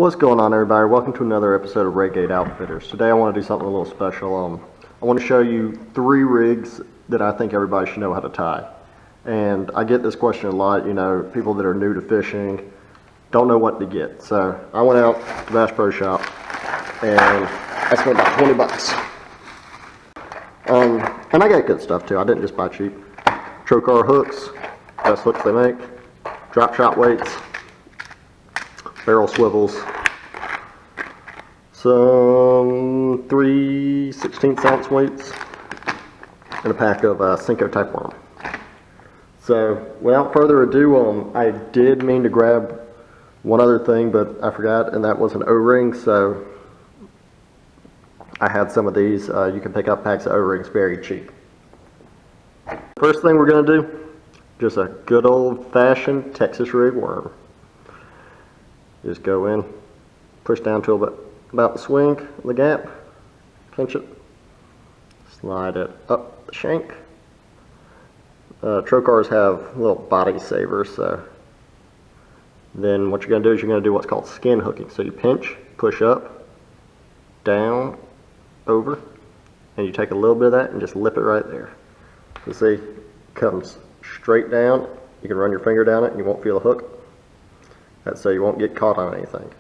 What's going on, everybody? Welcome to another episode of RedGateOutfitters. Today I want to do something a little special. I want to show you 3 rigs that I think everybody should know how to tie. And I get this question a lot, people that are new to fishing don't know what to get. So I went out to Bass Pro Shop and I spent about 20 bucks. And I got good stuff too. I didn't just buy cheap. Trocar hooks, best hooks they make, drop shot weights, barrel swivels, some 3 16-ounce weights, and a pack of Senko type worm. So without further ado, I did mean to grab one other thing, but I forgot, and that was an O-ring. So I had some of these. You can pick up packs of O-rings very cheap. First thing we're going to do, just a good old-fashioned Texas rig worm. Just go in, push down to about the swing, the gap, pinch it, slide it up the shank. Trocars have little body savers, so then what you're going to do is you're going to do what's called skin hooking. So you pinch, push up, down, over, and you take a little bit of that and just lip it right there. So see, it comes straight down. You can run your finger down it and you won't feel a hook. That's so you won't get caught on anything.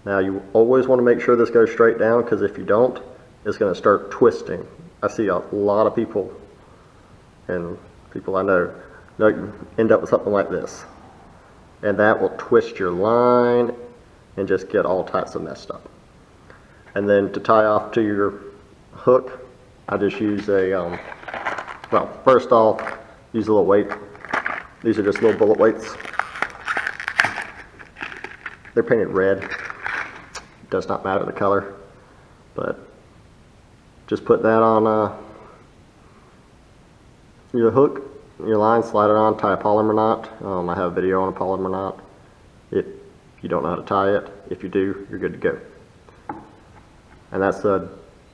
Now you always want to make sure this goes straight down, because if you don't, it's going to start twisting. I see a lot of people, and people I know end up with something like this. And that will twist your line and just get all types of messed up. And then to tie off to your hook, I just use a, well, first off, use a little weight. These are just little bullet weights. They're painted red. Does not matter the color, but just put that on your hook, your line, slide it on, tie a polymer knot. I have a video on a polymer knot if you don't know how to tie it. If you do, you're good to go. And that's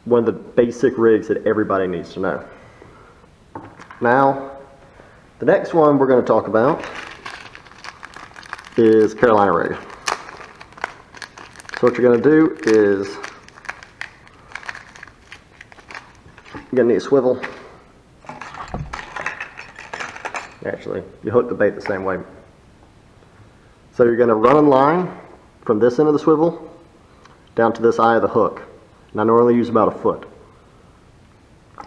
one of the basic rigs that everybody needs to know. Now, the next one we're going to talk about is Carolina rig. So what you're going to do is you're going to need a swivel. Actually, you hook the bait the same way. So you're going to run a line from this end of the swivel down to this eye of the hook. And I normally use about a foot.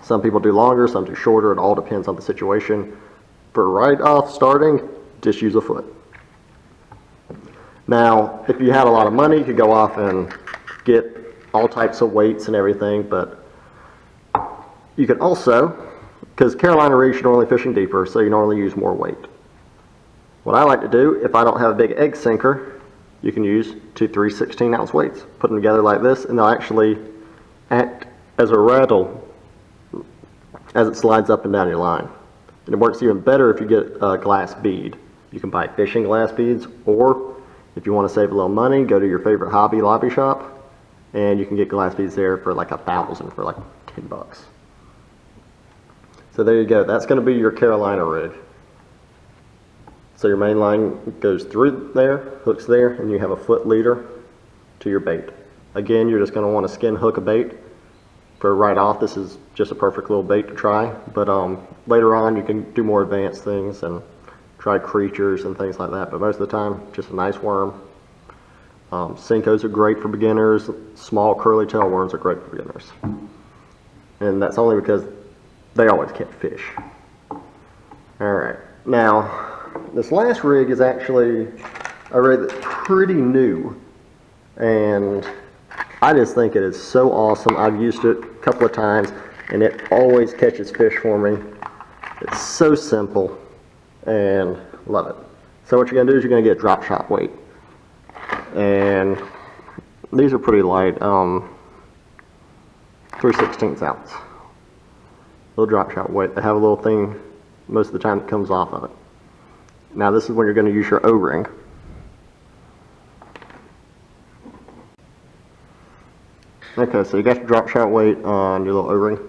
Some people do longer, some do shorter. It all depends on the situation. For right off starting, just use a foot. Now, if you had a lot of money, you could go off and get all types of weights and everything, but you can also, because Carolina rigs you're normally fishing deeper, so you normally use more weight. What I like to do, if I don't have a big egg sinker, you can use 2 3 16-ounce weights. Put them together like this, and they'll actually act as a rattle as it slides up and down your line. And it works even better if you get a glass bead. You can buy fishing glass beads, or if you want to save a little money, go to your favorite Hobby Lobby shop, and you can get glass beads there for like 1,000 for like 10 bucks. So there you go. That's going to be your Carolina rig. So your main line goes through there, hooks there, and you have a foot leader to your bait. Again, you're just going to want to skin hook a bait. For right off, this is just a perfect little bait to try, but later on you can do more advanced things and try creatures and things like that, but most of the time, just a nice worm. Senkos are great for beginners. Small curly tail worms are great for beginners. And that's only because they always catch fish. Alright, now, this last rig is actually a rig that's pretty new. And I just think it is so awesome. I've used it a couple of times, and it always catches fish for me. It's so simple. And love it. So what you're going to do is you're going to get a drop shot weight. And these are pretty light, 3 16 ounce. Little drop shot weight. They have a little thing most of the time that comes off of it. Now this is when you're going to use your O-ring. Okay, so you got your drop shot weight on your little O-ring.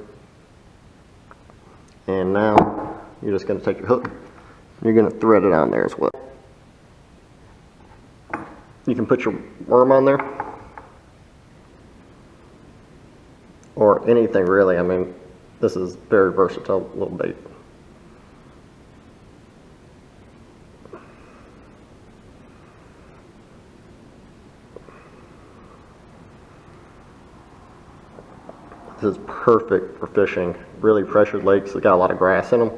And now you're just going to take your hook. You're going to thread it on there as well. You can put your worm on there, or anything really. I mean, this is very versatile little bait. This is perfect for fishing really pressured lakes that got a lot of grass in them.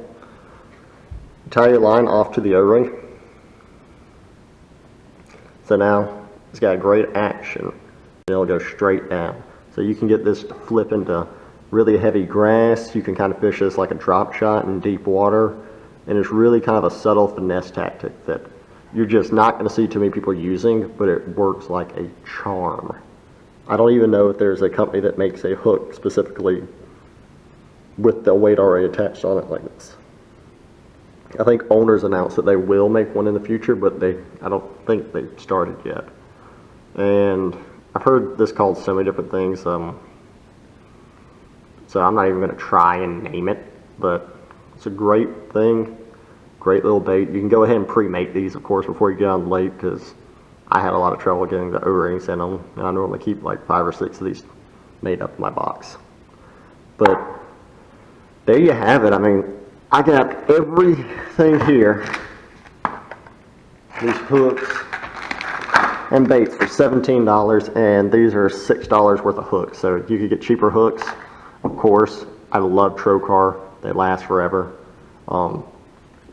Tie your line off to the O-ring. So now it's got a great action. It'll go straight down. So you can get this to flip into really heavy grass. You can kind of fish this like a drop shot in deep water. And it's really kind of a subtle finesse tactic that you're just not going to see too many people using, but it works like a charm. I don't even know if there's a company that makes a hook specifically with the weight already attached on it like this. I think owners announced that they will make one in the future, but I don't think they've started yet. And I've heard this called so many different things, so I'm not even going to try and name it, but it's a great thing, great little bait. You can go ahead and pre-make these, of course, before you get on the lake, because I had a lot of trouble getting the O-rings in them, and I normally keep like 5 or 6 of these made up in my box. But there you have it. I mean, I got everything here, these hooks and baits for $17, and these are $6 worth of hooks, so you could get cheaper hooks. Of course, I love Trocar. They last forever.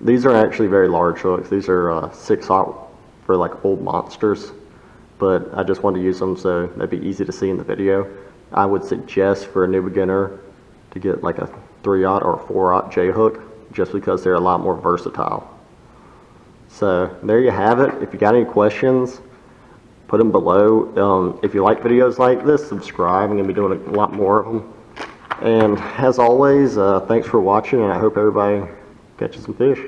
These are actually very large hooks. These are 6/0 for like old monsters, but I just wanted to use them so that'd be easy to see in the video. I would suggest for a new beginner to get like a 3/0 or a 4/0 J hook, just because they're a lot more versatile. So there you have it. If you got any questions, put them below. If you like videos like this, subscribe. I'm going to be doing a lot more of them. And as always, thanks for watching, and I hope everybody catches some fish.